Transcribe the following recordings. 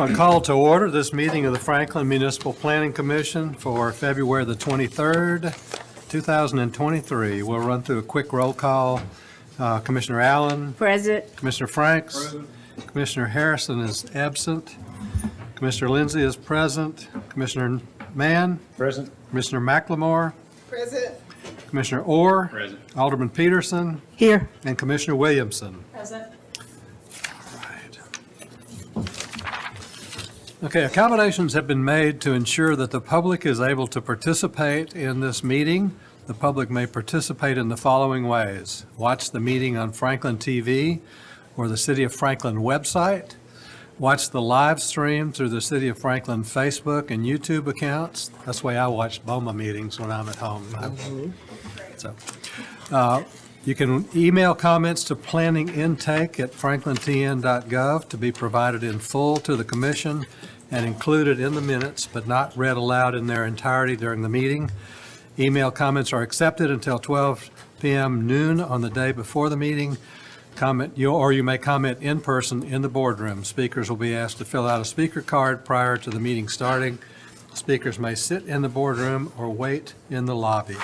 I'll call to order this meeting of the Franklin Municipal Planning Commission for February the 23rd, 2023. We'll run through a quick roll call. Commissioner Allen, Present. Commissioner Franks, Commissioner Harrison is absent, Commissioner Lindsay is present, Commissioner Mann, Present. Commissioner McLemore, Present. Commissioner Orr, Present. Alderman Peterson, Here. and Commissioner Williamson. Present. Okay, accommodations have been made to ensure that the public is able to participate in this meeting. The public may participate in the following ways: watch the meeting on Franklin TV or the City of Franklin website, watch the live stream through the City of Franklin Facebook and YouTube accounts. That's the way I watch BOMA meetings when I'm at home. You can email comments to planningintake@franklintn.gov to be provided in full to the commission and included in the minutes, but not read aloud in their entirety during the meeting. Email comments are accepted until 12 p.m. noon on the day before the meeting. You may comment in person in the boardroom. Speakers will be asked to fill out a speaker card prior to the meeting starting. Speakers may sit in the boardroom or wait in the lobby.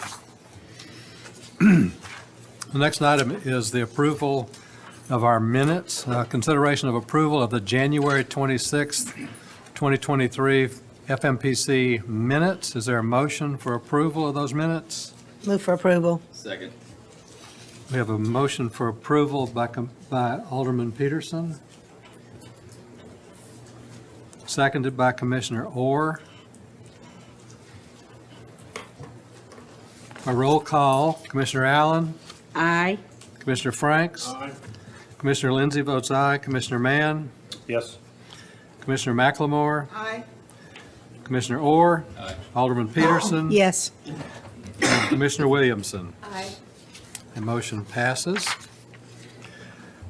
The next item is the approval of our minutes. Consideration of approval of the January 26th, 2023 FMPC minutes. Is there a motion for approval of those minutes? Move for approval. Second. We have a motion for approval by Alderman Peterson, seconded by Commissioner Orr. A roll call: Commissioner Allen, Aye. Commissioner Franks, Commissioner Lindsay votes aye, Commissioner Mann, Yes. Commissioner McLemore, Aye. Commissioner Orr, Aye. Alderman Peterson, Yes. and Commissioner Williamson. Aye. The motion passes.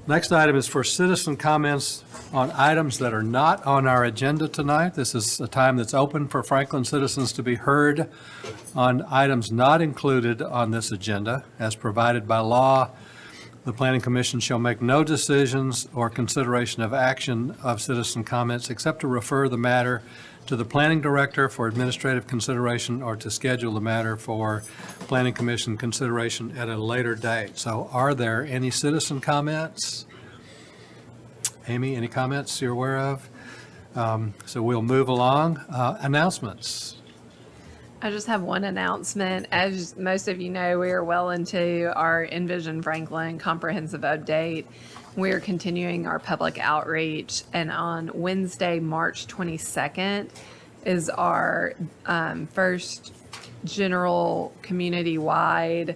Next item is for citizen comments on items that are not on our agenda tonight. This is a time that's open for Franklin citizens to be heard on items not included on this agenda. As provided by law, the Planning Commission shall make no decisions or consideration of action of citizen comments except to refer the matter to the Planning Director for administrative consideration or to schedule the matter for Planning Commission consideration at a later date. So are there any citizen comments? Amy, any comments you're aware of? So we'll move along. Announcements. I just have one announcement. As most of you know, we are well into our Envision Franklin comprehensive update. We are continuing our public outreach, and on Wednesday, March 22nd, is our first general community-wide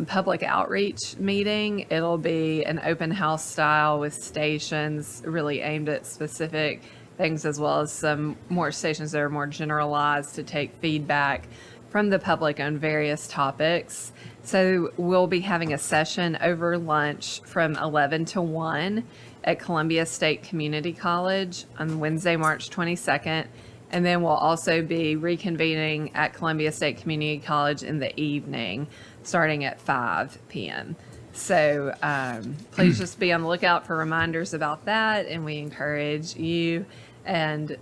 public outreach meeting. It'll be an open house style with stations really aimed at specific things, as well as some more stations that are more generalized to take feedback from the public on various topics. So we'll be having a session over lunch from 11 to 1 at Columbia State Community College on Wednesday, March 22nd. And then we'll also be reconvening at Columbia State Community College in the evening, starting at 5 p.m. So please just be on the lookout for reminders about that. And we encourage you and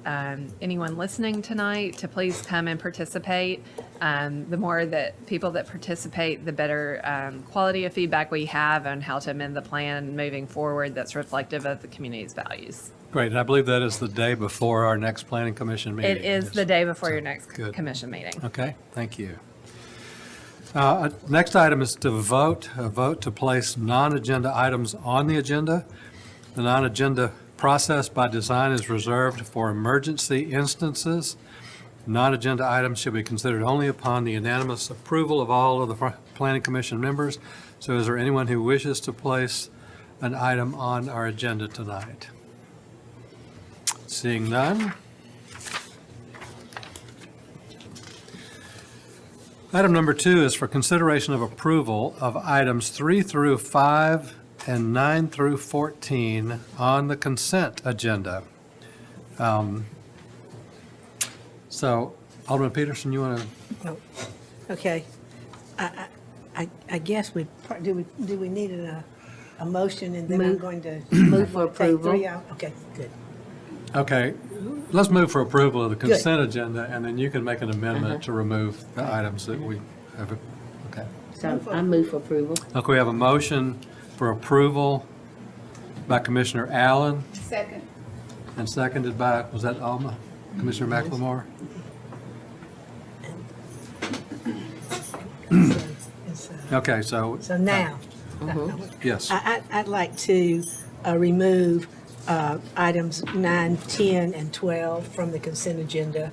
anyone listening tonight to please come and participate. The more that people that participate, the better quality of feedback we have on how to amend the plan moving forward that's reflective of the community's values. Great, and I believe that is the day before our next Planning Commission meeting. It is the day before your next Good. commission meeting. Okay, thank you. Next item is to vote to place non-agenda items on the agenda. The non-agenda process by design is reserved for emergency instances. Non-agenda items should be considered only upon the unanimous approval of all of the Planning Commission members. So is there anyone who wishes to place an item on our agenda tonight? Seeing none. Item number 2 is for consideration of approval of items 3 through 5 and 9 through 14 on the consent agenda. So, Alderman Peterson, you want to? Okay. I guess do we need a motion, and then I'm going to. Move for I'm gonna take approval. 3 out. Okay, good. Okay, let's move for approval of the consent agenda, and then you can make an amendment to remove the items that we have. Okay. So I move for approval. Okay, we have a motion for approval by Commissioner Allen Second. and seconded by, was that Alma? Commissioner McLemore? Okay, so, So now, yes. I'd like to remove items 9, 10, and 12 from the consent agenda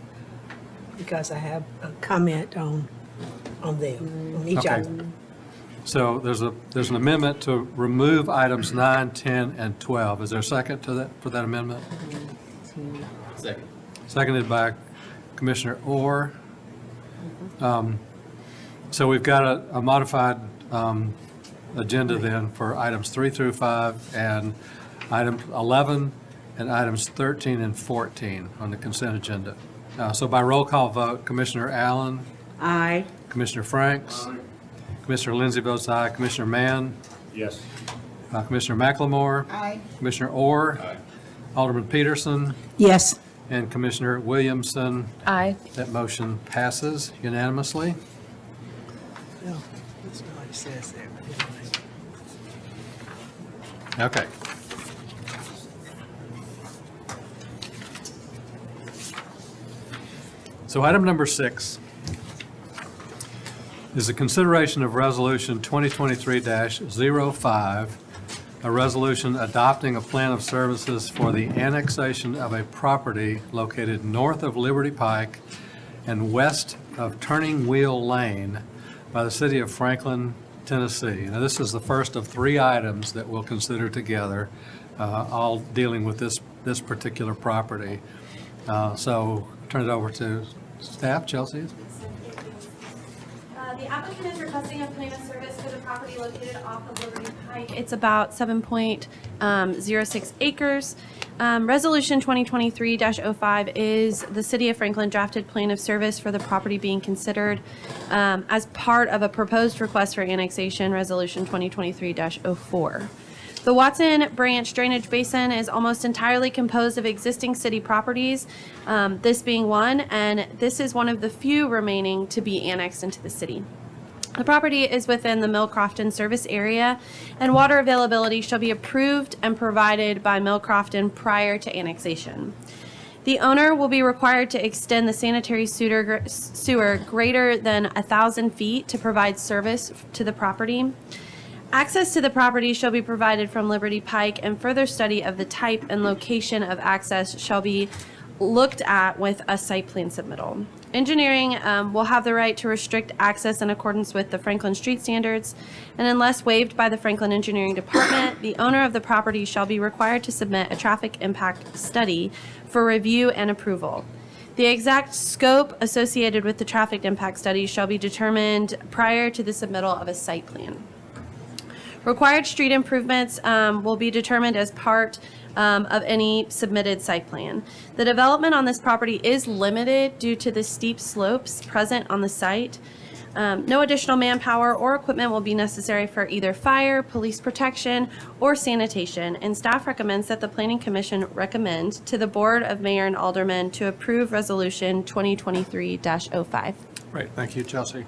because I have a comment on them, on each Okay. item. So there's an amendment to remove items 9, 10, and 12. Is there a second to that, for that amendment? Second. Seconded by Commissioner Orr. So we've got a modified agenda then for items 3 through 5 and item 11 and items 13 and 14 on the consent agenda. So by roll call vote, Commissioner Allen, Aye. Commissioner Franks, Commissioner Lindsay votes aye, Commissioner Mann, Yes. Commissioner McLemore, Aye. Commissioner Orr, Alderman Peterson, Yes. and Commissioner Williamson. Aye. That motion passes unanimously. No, that's not what it says there. Okay. So item number 6 is a consideration of Resolution 2023-05, a resolution adopting a plan of services for the annexation of a property located north of Liberty Pike and west of Turning Wheel Lane by the city of Franklin, Tennessee. Now, this is the first of 3 items that we'll consider together, all dealing with this particular property. So turn it over to staff. Chelsea? The applicant is requesting a plan of service for the property located off of Liberty Pike. It's about 7.06 acres. Resolution 2023-05 is the City of Franklin drafted plan of service for the property being considered as part of a proposed request for annexation, Resolution 2023-04. The Watson Branch Drainage Basin is almost entirely composed of existing city properties, this being one, and this is one of the few remaining to be annexed into the city. The property is within the Mill Crofton service area, and water availability shall be approved and provided by Mill Crofton prior to annexation. The owner will be required to extend the sanitary sewer greater than 1,000 feet to provide service to the property. Access to the property shall be provided from Liberty Pike, and further study of the type and location of access shall be looked at with a site plan submittal. Engineering will have the right to restrict access in accordance with the Franklin Street Standards, and unless waived by the Franklin Engineering Department, the owner of the property shall be required to submit a traffic impact study for review and approval. The exact scope associated with the traffic impact study shall be determined prior to the submittal of a site plan. Required street improvements will be determined as part of any submitted site plan. The development on this property is limited due to the steep slopes present on the site. No additional manpower or equipment will be necessary for either fire, police protection, or sanitation, and staff recommends that the Planning Commission recommend to the Board of Mayor and Aldermen to approve Resolution 2023-05. Great, thank you, Chelsea.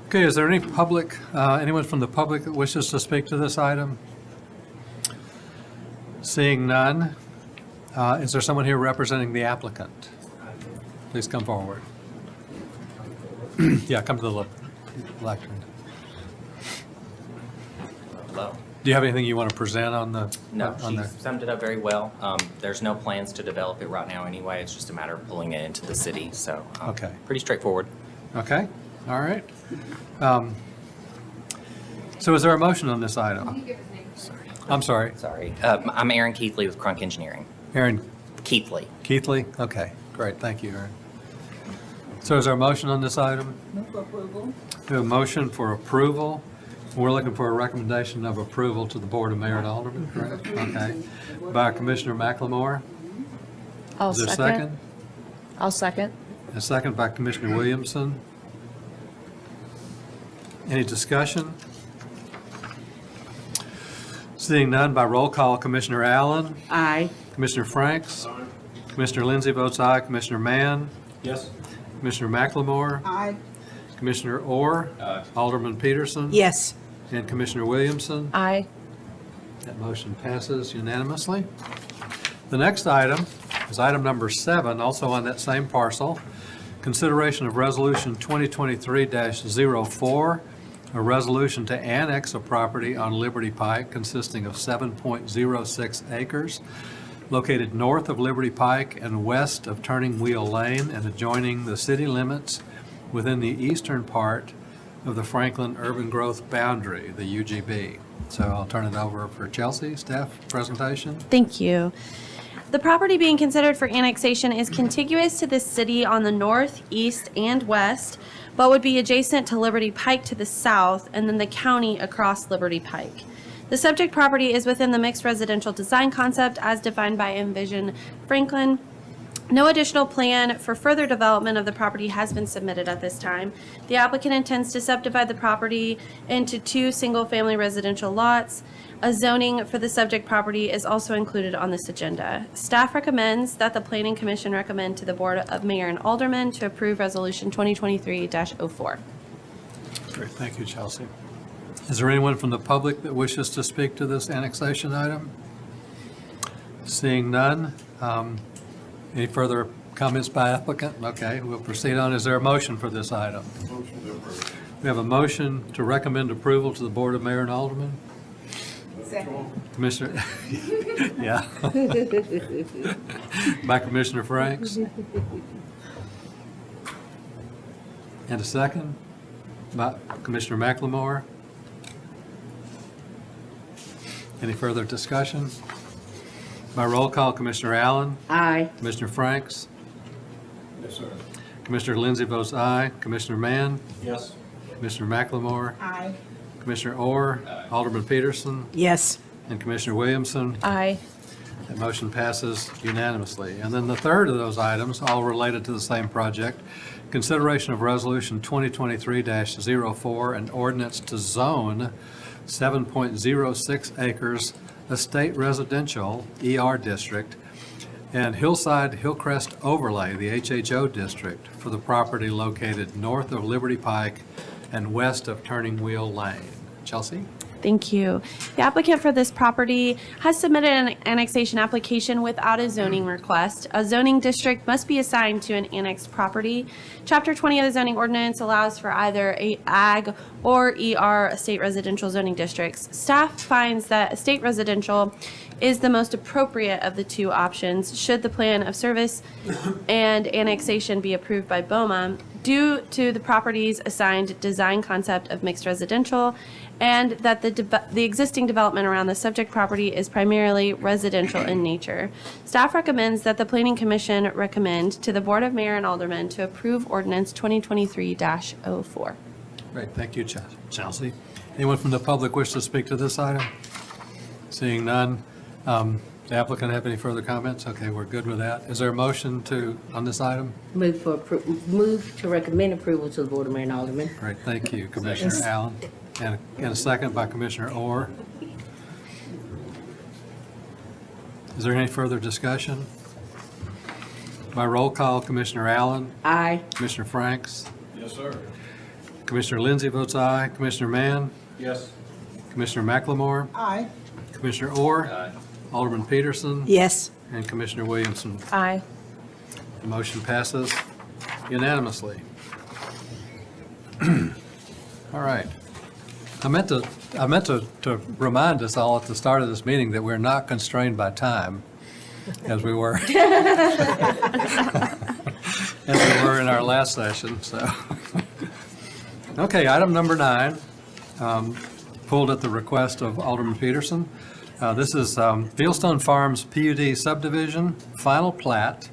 Okay, is there any public, anyone from the public that wishes to speak to this item? Seeing none, is there someone here representing the applicant? Please come forward. Yeah, come to the lectern. Hello. Do you have anything you want to present on the? No, on she the- summed it up very well. There's no plans to develop it right now anyway. It's just a matter of pulling it into the city, so. Okay. Pretty straightforward. Okay, all right. So is there a motion on this item? I'm sorry, Sorry. I'm Aaron Keithley with Crunk Engineering. Aaron Keithley. Keithley? Okay, great, thank you, Aaron. So is there a motion on this item? Move for approval. We have a motion for approval. We're looking for a recommendation of approval to the Board of Mayor and Aldermen, correct? Okay. By Commissioner McLemore. I'll Is there a second? I'll second. A second by Commissioner Williamson. Any discussion? Seeing none by roll call, Commissioner Allen, Aye. Commissioner Franks, Commissioner Lindsey votes aye, Commissioner Mann, Yes. Commissioner McLemore, Aye. Commissioner Orr, Aye. Alderman Peterson, Yes. and Commissioner Williamson. Aye. That motion passes unanimously. The next item is item number 7, also on that same parcel. Consideration of Resolution 2023-04, a resolution to annex a property on Liberty Pike consisting of 7.06 acres located north of Liberty Pike and west of Turning Wheel Lane and adjoining the city limits within the eastern part of the Franklin Urban Growth Boundary, the UGB. So I'll turn it over for Chelsea, staff presentation. Thank you. The property being considered for annexation is contiguous to the city on the north, east, and west, but would be adjacent to Liberty Pike to the south and then the county across Liberty Pike. The subject property is within the mixed residential design concept as defined by Envision Franklin. No additional plan for further development of the property has been submitted at this time. The applicant intends to subdivide the property into 2 single-family residential lots. A zoning for the subject property is also included on this agenda. Staff recommends that the Planning Commission recommend to the Board of Mayor and Aldermen to approve Resolution 2023-04. Great, thank you, Chelsea. Is there anyone from the public that wishes to speak to this annexation item? Seeing none, any further comments by applicant? Okay, we'll proceed on. Is there a motion for this item? Motion to approve. We have a motion to recommend approval to the Board of Mayor and Aldermen. Commissioner, yeah. By Commissioner Franks. And a second by Commissioner McLemore. Any further discussion? By roll call, Commissioner Allen, Aye. Commissioner Franks, Yes, sir. Commissioner Lindsey votes aye, Commissioner Mann, Yes. Commissioner McLemore, Aye. Commissioner Orr, Alderman Peterson, Yes. and Commissioner Williamson. Aye. That motion passes unanimously. And then the third of those items, all related to the same project, consideration of Resolution 2023-04, an ordinance to zone 7.06 acres estate residential ER district and Hillside Hillcrest Overlay, the HHO district, for the property located north of Liberty Pike and west of Turning Wheel Lane. Chelsea? Thank you. The applicant for this property has submitted an annexation application without a zoning request. A zoning district must be assigned to an annexed property. Chapter 20 of the zoning ordinance allows for either a ag or ER estate residential zoning districts. Staff finds that estate residential is the most appropriate of the 2 options should the plan of service and annexation be approved by BOMA due to the property's assigned design concept of mixed residential and that the existing development around the subject property is primarily residential in nature. Staff recommends that the Planning Commission recommend to the Board of Mayor and Aldermen to approve Ordinance 2023-04. Great, thank you, Chelsea. Anyone from the public wish to speak to this item? Seeing none, the applicant have any further comments? Okay, we're good with that. Is there a motion on this item? Move to recommend approval to the Board of Mayor and Aldermen. Great, thank you, Commissioner Allen. And a second by Commissioner Orr. Is there any further discussion? By roll call, Commissioner Allen, Aye. Commissioner Franks, Yes, sir. Commissioner Lindsey votes aye, Commissioner Mann, Yes. Commissioner McLemore, Aye. Commissioner Orr, Aye. Alderman Peterson, Yes. and Commissioner Williamson. Aye. The motion passes unanimously. All right. I meant to remind us all at the start of this meeting that we're not constrained by time as we were. As we were in our last session, so. Okay, item number 9, pulled at the request of Alderman Peterson. This is Fieldstone Farms PUD subdivision, final plat,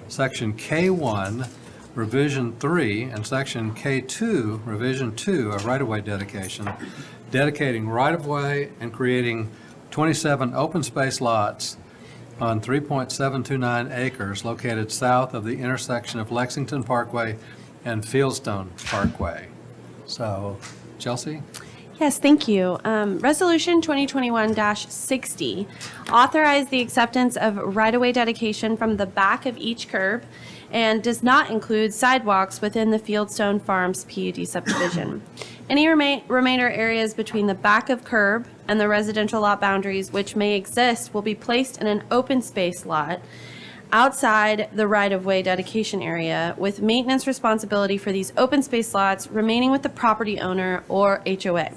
section K1, revision 3, and section K2, revision 2, a right-of-way dedication, dedicating right-of-way and creating 27 open space lots on 3.729 acres located south of the intersection of Lexington Parkway and Fieldstone Parkway. So, Chelsea? Yes, thank you. Resolution 2021-60, authorize the acceptance of right-of-way dedication from the back of each curb and does not include sidewalks within the Fieldstone Farms PUD subdivision. Any remainder areas between the back of curb and the residential lot boundaries which may exist will be placed in an open space lot outside the right-of-way dedication area, with maintenance responsibility for these open space lots remaining with the property owner or HOA.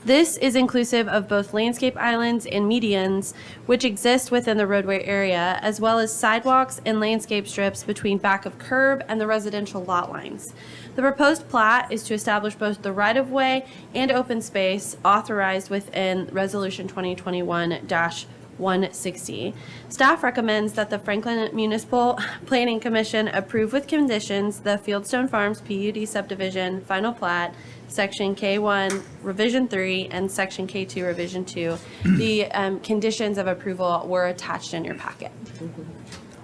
This is inclusive of both landscape islands and medians which exist within the roadway area, as well as sidewalks and landscape strips between back of curb and the residential lot lines. The proposed plat is to establish both the right-of-way and open space authorized within Resolution 2021-160. Staff recommends that the Franklin Municipal Planning Commission approve with conditions the Fieldstone Farms PUD subdivision final plat, Section K1 Revision 3 and Section K2 Revision 2. The conditions of approval were attached in your packet.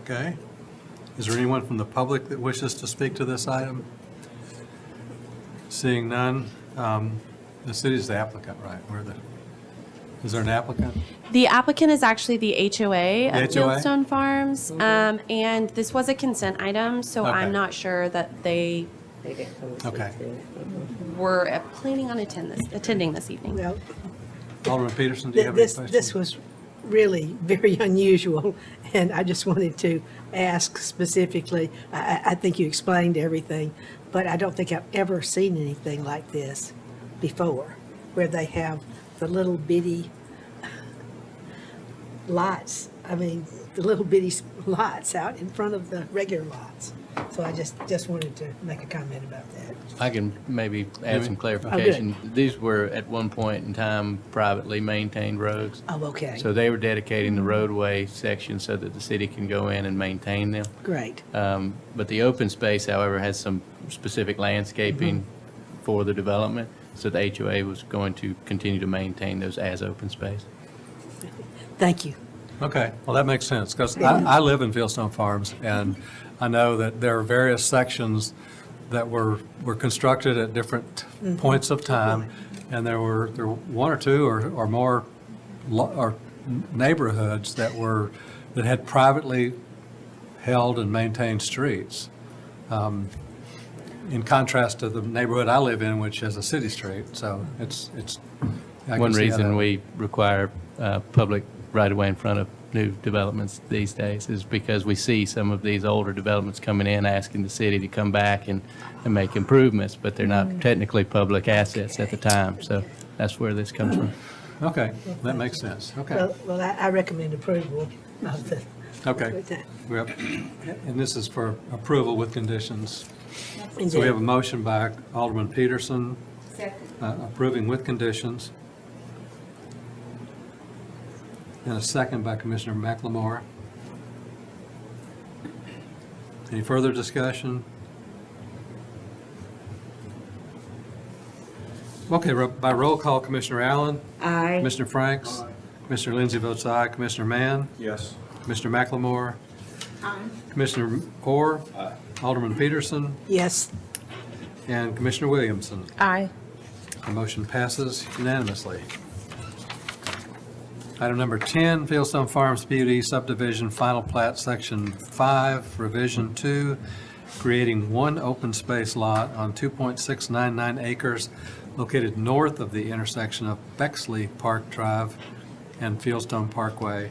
Okay. Is there anyone from the public that wishes to speak to this item? Seeing none, the city's the applicant, right? Is there an applicant? The applicant is actually the HOA of The HOA? Fieldstone Farms, and this was a consent item, so Okay. I'm not sure that they They didn't come to Okay. see were planning on attending this evening. Well, Alderman Peterson, do you have any this questions? was really very unusual, and I just wanted to ask specifically, I think you explained everything, but I don't think I've ever seen anything like this before, where they have the little bitty lots, I mean, the little bitty lots out in front of the regular lots. So I just wanted to make a comment about that. I can maybe add some Oh, clarification. These were at one point in time privately maintained roads. Oh, okay, So they were dedicating the roadway section so that the city can go in and maintain them. great. But the open space, however, has some specific landscaping for the development. So the HOA was going to continue to maintain those as open space. Thank you. Okay, well, that makes sense, because I live in Fieldstone Farms, and I know that there are various sections that were constructed at different points of time, and there were one or two or more or neighborhoods that had privately held and maintained streets, in contrast to the neighborhood I live in, which is a city street, so it's. I can One see how reason that- we require public right-of-way in front of new developments these days is because we see some of these older developments coming in, asking the city to come back and make improvements, but they're not technically public assets at the time. So that's where this comes from. Okay, that makes sense, okay. Well, I recommend approval of the. Okay. Yep. And this is for approval with conditions. So Indeed. we have a motion by Alderman Peterson approving with conditions. And a second by Commissioner McLemore. Any further discussion? Okay, by roll call, Commissioner Allen, Aye. Commissioner Franks, Commissioner Lindsay votes aye, Commissioner Mann, Yes. Commissioner McLemore. Commissioner Orr. Alderman Peterson. Yes, And Commissioner Williamson. Aye. The motion passes unanimously. Item number 10, Fieldstone Farms PUD subdivision, final plat, Section 5, Revision 2, creating one open space lot on 2.699 acres located north of the intersection of Bexley Park Drive and Fieldstone Parkway.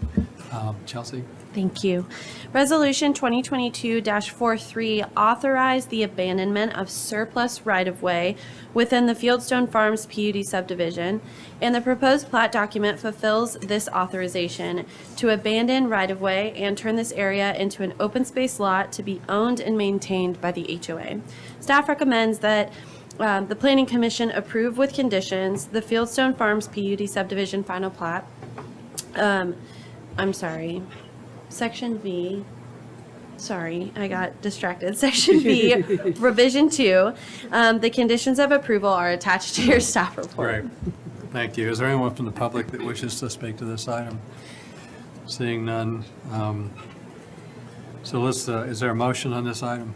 Chelsea? Thank you. Resolution 2022-43 authorized the abandonment of surplus right-of-way within the Fieldstone Farms PUD subdivision, and the proposed plat document fulfills this authorization to abandon right-of-way and turn this area into an open space lot to be owned and maintained by the HOA. Staff recommends that the Planning Commission approve with conditions the Fieldstone Farms PUD subdivision final plat. I'm sorry. Section V, sorry, I got distracted. Section V, Revision 2. The conditions of approval are attached to your staff report. Great. Thank you. Is there anyone from the public that wishes to speak to this item? Seeing none. So is there a motion on this item?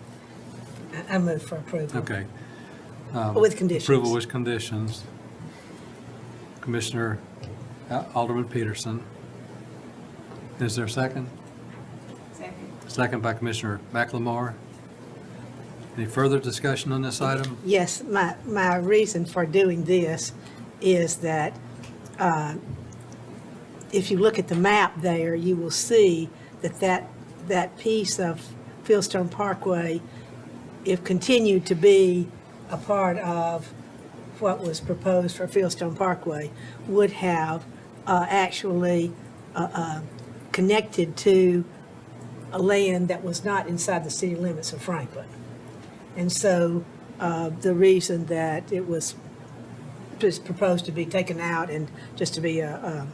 I move for approval. Okay. With conditions. Approval with conditions. Commissioner Alderman Peterson. Is there a second? Second. Second by Commissioner McLemore. Any further discussion on this item? Yes, my reason for doing this is that if you look at the map there, you will see that piece of Fieldstone Parkway, if continued to be a part of what was proposed for Fieldstone Parkway, would have actually connected to a land that was not inside the city limits of Franklin. And so the reason that it was just proposed to be taken out and just to be a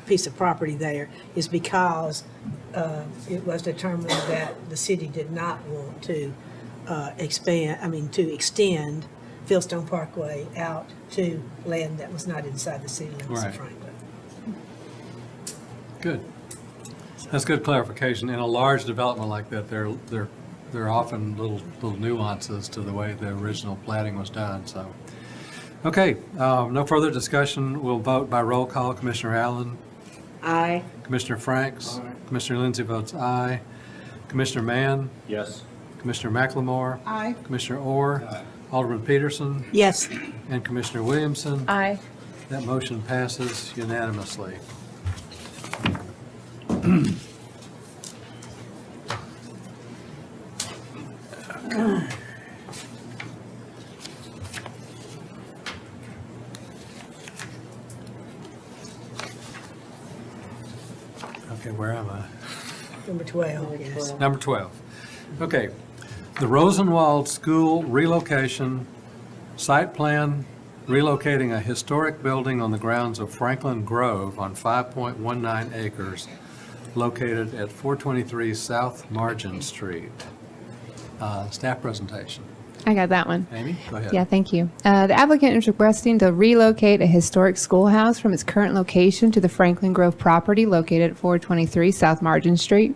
piece of property there is because it was determined that the city did not want to extend Fieldstone Parkway out to land that was not inside the city limits Right. of Franklin. Good. That's good clarification. In a large development like that, there are often little nuances to the way the original planning was done, so. Okay, no further discussion. We'll vote by roll call. Commissioner Allen, Aye. Commissioner Franks, Commissioner Lindsay votes aye. Commissioner Mann, Yes. Commissioner McLemore, Aye. Commissioner Orr, Alderman Peterson, Yes. and Commissioner Williamson. Aye. That motion passes unanimously. Okay, where am I? Number 12, yes. Number 12. Okay. The Rosenwald School relocation, site plan relocating a historic building on the grounds of Franklin Grove on 5.19 acres located at 423 South Margin Street. Staff presentation. I got that one. Amy, go ahead. Yeah, thank you. The applicant is requesting to relocate a historic schoolhouse from its current location to the Franklin Grove property located at 423 South Margin Street.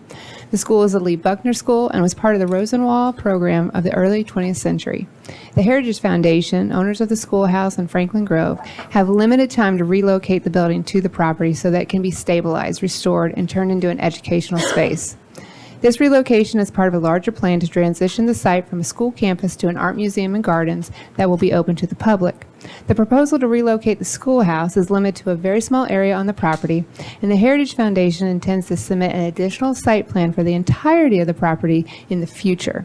The school is a Lee Buckner school and was part of the Rosenwald program of the early 20th century. The Heritage Foundation, owners of the schoolhouse in Franklin Grove, have limited time to relocate the building to the property so that it can be stabilized, restored, and turned into an educational space. This relocation is part of a larger plan to transition the site from a school campus to an art museum and gardens that will be open to the public. The proposal to relocate the schoolhouse is limited to a very small area on the property, and the Heritage Foundation intends to submit an additional site plan for the entirety of the property in the future.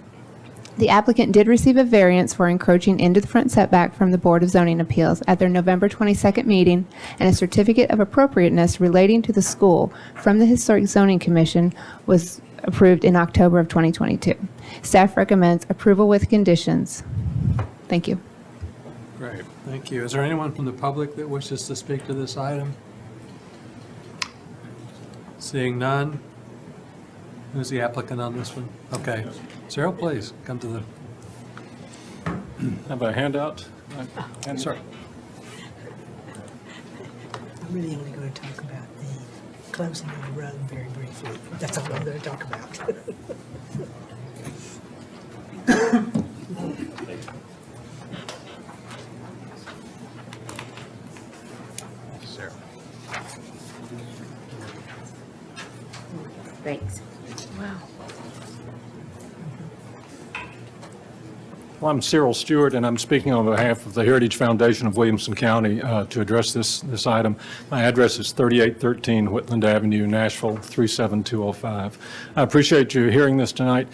The applicant did receive a variance for encroaching into the front setback from the Board of Zoning Appeals at their November 22nd meeting, and a certificate of appropriateness relating to the school from the Historic Zoning Commission was approved in October of 2022. Staff recommends approval with conditions. Thank you. Great, thank you. Is there anyone from the public that wishes to speak to this item? Seeing none? Who's the applicant on this one? Okay. Cyril, please, come to the, Have a handout? sir. I'm really only going to talk about the closing of the road very briefly. That's all I'm going to talk about. Thanks. Well, I'm Cyril Stewart, and I'm speaking on behalf of the Heritage Foundation of Williamson County to address this item. My address is 3813 Whitland Avenue, Nashville, 37205. I appreciate you hearing this tonight.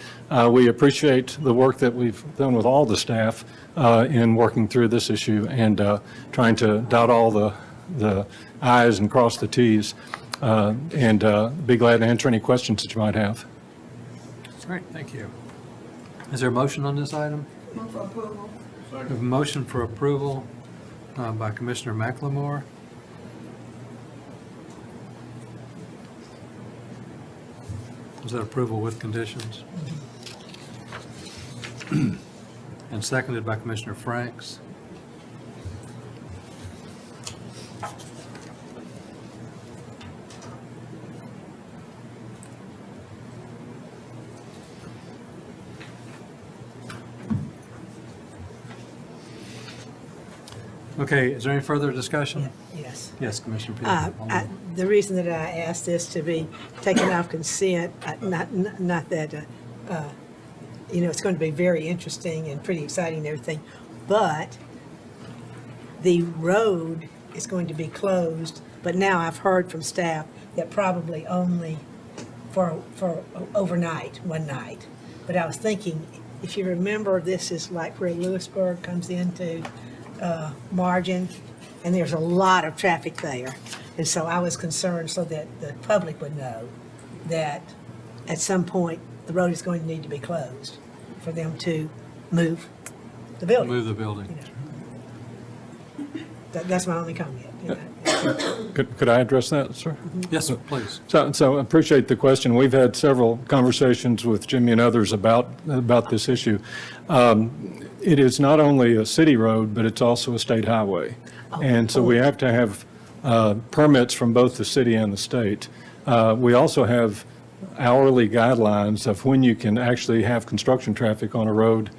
We appreciate the work that we've done with all the staff in working through this issue and trying to dot all the i's and cross the t's, and be glad to answer any questions that you might have. Great, thank you. Is there a motion on this item? Move for approval. We have a motion for approval by Commissioner McLemore. Was that approval with conditions? And seconded by Commissioner Franks. Okay, is there any further discussion? Yes. Yes, Commissioner Peterson. The reason that I asked this to be taken off consent, not that, it's going to be very interesting and pretty exciting and everything, but the road is going to be closed, but now I've heard from staff that probably only for overnight, one night. But I was thinking, if you remember, this is like where Lewisburg comes into Margin, and there's a lot of traffic there. And so I was concerned so that the public would know that at some point, the road is going to need to be closed for them to move the building. Move the building. That's my only comment. Could I address that, sir? Yes, please. So I appreciate the question. We've had several conversations with Jimmy and others about this issue. It is not only a city road, but it's also a state highway. And so we have to have permits from both the city and the state. We also have hourly guidelines of when you can actually have construction traffic on a road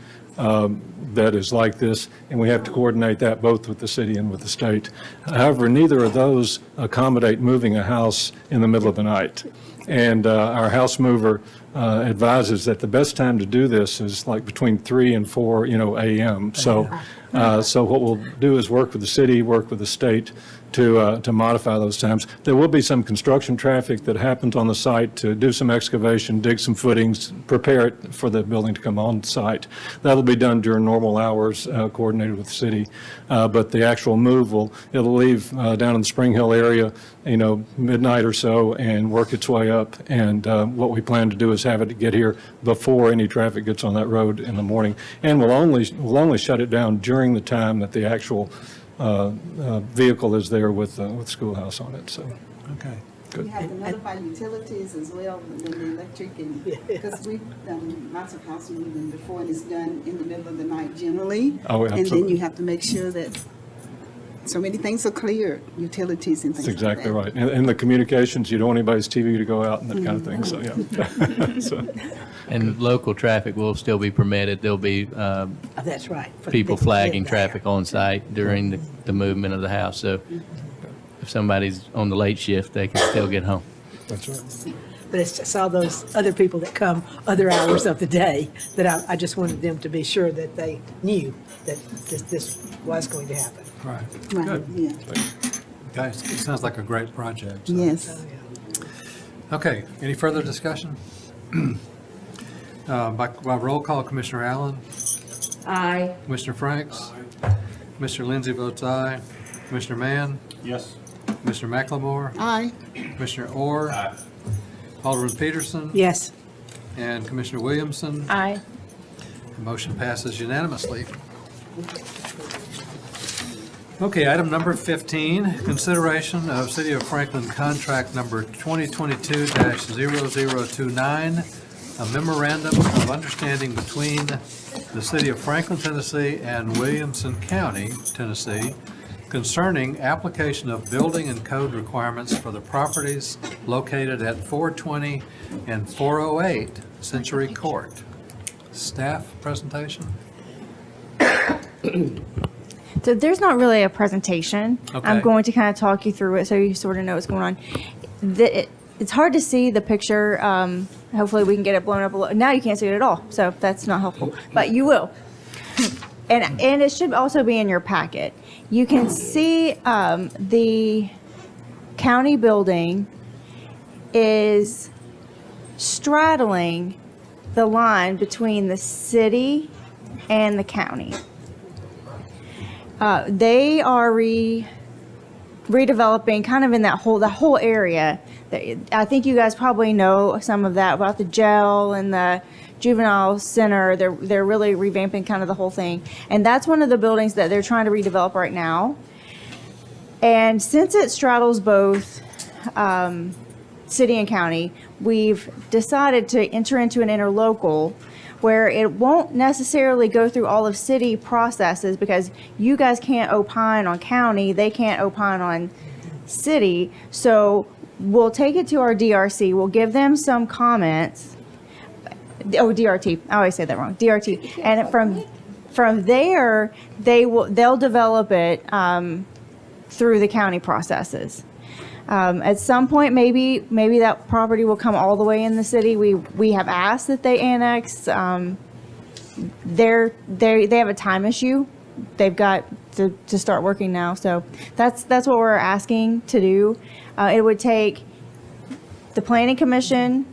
that is like this, and we have to coordinate that both with the city and with the state. However, neither of those accommodate moving a house in the middle of the night. And our house mover advises that the best time to do this is like between 3 and 4, a.m. So what we'll do is work with the city, work with the state to modify those times. There will be some construction traffic that happens on the site to do some excavation, dig some footings, prepare it for the building to come on site. That'll be done during normal hours, coordinated with the city. But the actual move it'll leave down in the Spring Hill area, midnight or so, and work its way up. And what we plan to do is have it get here before any traffic gets on that road in the morning. And we'll only shut it down during the time that the actual vehicle is there with schoolhouse on it. So, Okay. We have to notify utilities as well, and then the electric, and, because we've done lots of house moving before, and it's done in the middle of the night generally. Oh, And then absolutely. you have to make sure that so many things are clear, utilities and things That's like that. exactly right. And the communications, you don't want anybody's TV to go out and that kind of thing. So, yeah. So, And local traffic will still be permitted. There'll be That's right. for the people people who flagging live there. traffic on site during the movement of the house. So if somebody's on the late shift, they can still get home. that's right. But it's just all those other people that come other hours of the day that I just wanted them to be sure that they knew that this was going to happen. Right. Right, Good. yeah. Guys, it sounds like a great project. so. Yes. Okay, any further discussion? By roll call, Commissioner Allen, Aye. Commissioner Franks, Commissioner Lindsay votes aye, Commissioner Mann, Yes. Commissioner McLemore, Aye. Commissioner Orr, Alderman Peterson, Yes. and Commissioner Williamson. Aye. The motion passes unanimously. Okay, item number 15, consideration of City of Franklin contract number 2022-0029, a memorandum of understanding between the City of Franklin, Tennessee and Williamson County, Tennessee, concerning application of building and code requirements for the properties located at 420 and 408 Century Court. Staff presentation? So there's not really a presentation. Okay. I'm going to kind of talk you through it so you sort of know what's going on. It's hard to see the picture. Hopefully we can get it blown up a little. Now you can't see it at all, so that's not helpful. But you will. And it should also be in your packet. You can see the county building is straddling the line between the city and the county. They are redeveloping kind of in the whole area. I think you guys probably know some of that about the jail and the juvenile center. They're really revamping kind of the whole thing. And that's one of the buildings that they're trying to redevelop right now. And since it straddles both city and county, we've decided to enter into an interlocal where it won't necessarily go through all of city processes because you guys can't opine on county, they can't opine on city. So we'll take it to our DRC, we'll give them some comments. Oh, DRT, I always say that wrong, DRT. And From there, they'll develop it through the county processes. At some point, maybe that property will come all the way in the city. We have asked that they annex. They have a time issue. They've got to start working now. So that's what we're asking to do. It would take the planning commission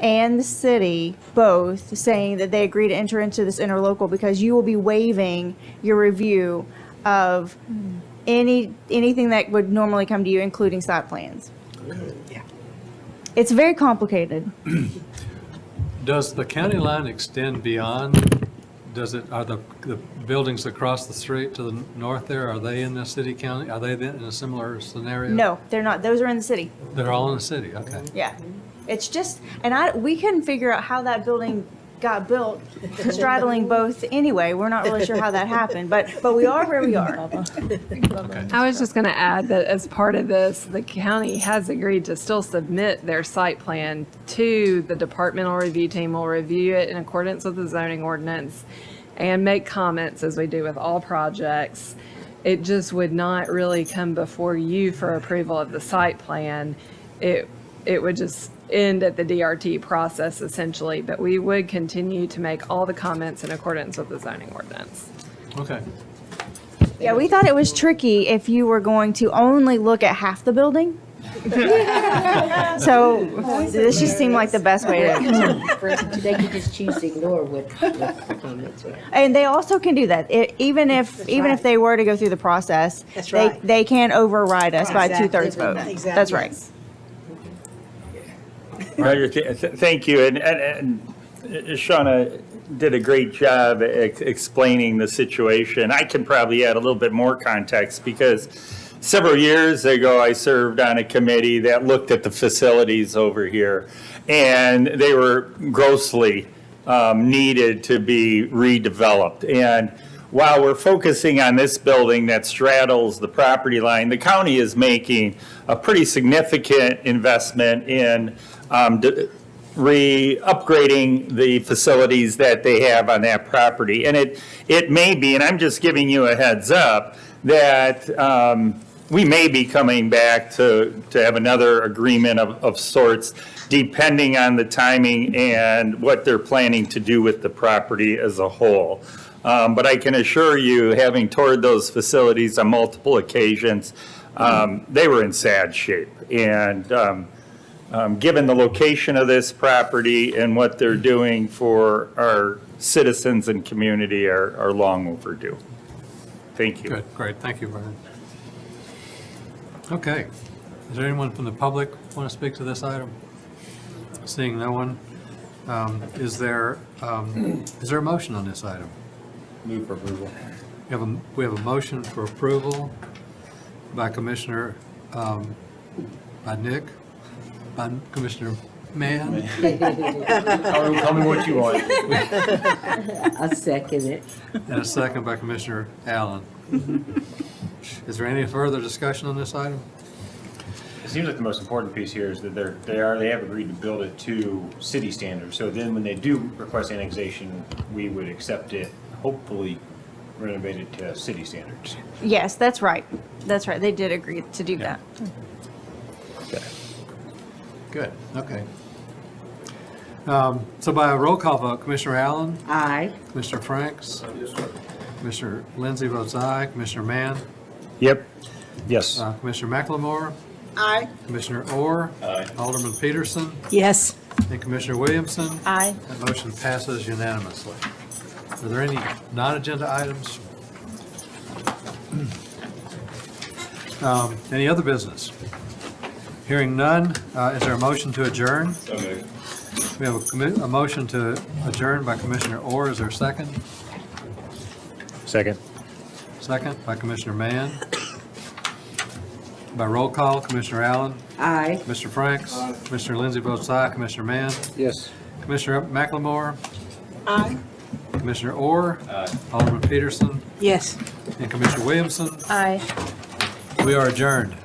and the city both saying that they agree to enter into this interlocal, because you will be waiving your review of anything that would normally come to you, including site plans. It's very complicated. Does the county line extend beyond, are the buildings across the street to the north there, are they in the city county? Are they then in a similar scenario? No, they're not. Those are in the city. They're all in the city, okay. Yeah. It's just, we couldn't figure out how that building got built straddling both anyway. We're not really sure how that happened, but we are where we are. I was just going to add that as part of this, the county has agreed to still submit their site plan to the departmental review team. Will review it in accordance with the zoning ordinance and make comments, as we do with all projects. It just would not really come before you for approval of the site plan. It would just end at the DRT process essentially, but we would continue to make all the comments in accordance with the zoning ordinance. Okay. Yeah, we thought it was tricky if you were going to only look at half the building. So this just seemed like the best way to. They could just choose to ignore what the comments were. And they also can do that. Even if they were to go through the process, That's right. they can override us by Exactly. 2/3 vote. Exactly. That's right. Thank you, and Shauna did a great job explaining the situation. I can probably add a little bit more context, because several years ago, I served on a committee that looked at the facilities over here, and they were grossly needed to be redeveloped. And while we're focusing on this building that straddles the property line, the county is making a pretty significant investment in upgrading the facilities that they have on that property. And it may be, and I'm just giving you a heads up, that we may be coming back to have another agreement of sorts, depending on the timing and what they're planning to do with the property as a whole. But I can assure you, having toured those facilities on multiple occasions, they were in sad shape. And given the location of this property and what they're doing for our citizens and community, are long overdue. Thank you. Good, great, thank you, Vernon. Okay, is there anyone from the public want to speak to this item? Seeing no one, is there a motion on this item? Move for approval. We have a motion for approval by Commissioner, by Nick, by Commissioner Mann. Tell me what you want. I'll second it. And a second by Commissioner Allen. Is there any further discussion on this item? It seems like the most important piece here is that they have agreed to build it to city standards. So then when they do request annexation, we would accept it, hopefully renovate it to city standards. Yes, that's right. That's right. They did agree to do that. Good, okay. So by a roll call vote, Commissioner Allen, Aye. Commissioner Franks, Commissioner Lindsay votes aye, Commissioner Mann, Yep. Yes. Commissioner McLemore, Aye. Commissioner Orr, Aye. Alderman Peterson, Yes. and Commissioner Williamson. Aye. That motion passes unanimously. Are there any non-agenda items? Any other business? Hearing none, is there a motion to adjourn? So moved. We have a motion to adjourn by Commissioner Orr. Is there a second? Second. Second by Commissioner Mann. By roll call, Commissioner Allen, Aye. Mr. Franks, Commissioner Lindsay votes aye, Commissioner Mann, Yes. Commissioner McLemore, Aye. Commissioner Orr, Aye. Alderman Peterson, Yes. and Commissioner Williamson. Aye. We are adjourned.